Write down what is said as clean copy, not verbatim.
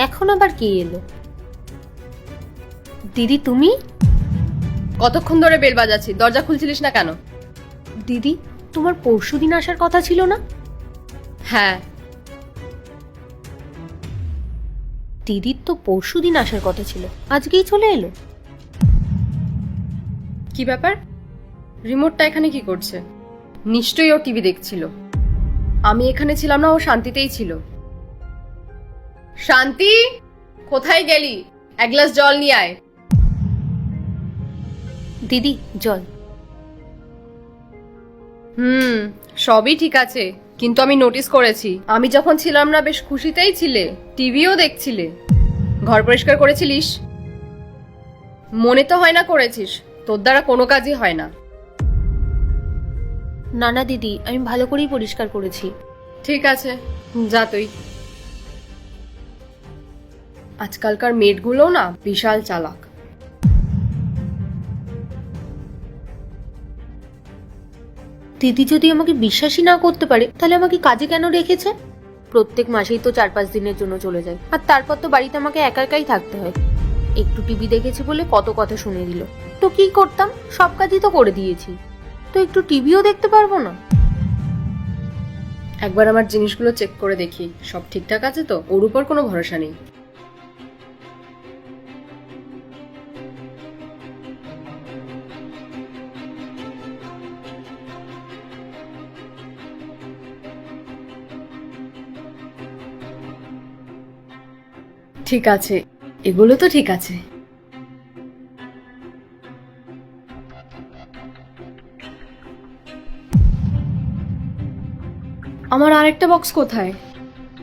এখন আবার কে এলো? দিদি তুমি? কতক্ষণ ধরে বেল বাজাচ্ছি, দরজা খুলছিলিস না কেন? দিদি, তোমার পরশুদিন আসার কথা ছিল না? হ্যাঁ। দিদির তো পরশুদিন আসার কথা ছিল, আজকেই চলে এলো। কি ব্যাপার? রিমোটটা এখানে কি করছে? নিশ্চয়ই ও টিভি দেখছিল। আমি এখানে ছিলাম না, ও শান্তিতেই ছিল। শান্তি, কোথায় গেলি? এক গ্লাস জল নিয়ে আয়। দিদি জল। সবই ঠিক আছে, কিন্তু আমি নোটিস করেছি আমি যখন ছিলাম না বেশ খুশিতেই ছিলে, টিভিও দেখছিলে। ঘর পরিষ্কার করেছিলিস? মনে তো হয় না করেছিস, তোর দ্বারা কোনো কাজই হয় না। না না দিদি, আমি ভালো করেই পরিষ্কার করেছি। ঠিক আছে, যা তুই। আজকালকার মেয়েগুলো না বিশাল চালাক। দিদি যদি আমাকে বিশ্বাসই না করতে পারে, তাহলে আমাকে কাজে কেন রেখেছে? প্রত্যেক মাসেই তো 4-5 দিনের জন্য চলে যায়, আর তারপর তো বাড়িতে আমাকে একা একাই থাকতে হয়। একটু টিভি দেখেছি বলে কত কথা শুনে দিল, তো কি করতাম? সব কাজই তো করে দিয়েছি, তো একটু টিভিও দেখতে পারবো না? একবার আমার জিনিসগুলো চেক করে দেখি সব ঠিকঠাক আছে তো, ওর উপর কোনো ভরসা নেই। ঠিক আছে, এগুলো তো ঠিক আছে। আমার আরেকটা বক্স কোথায়?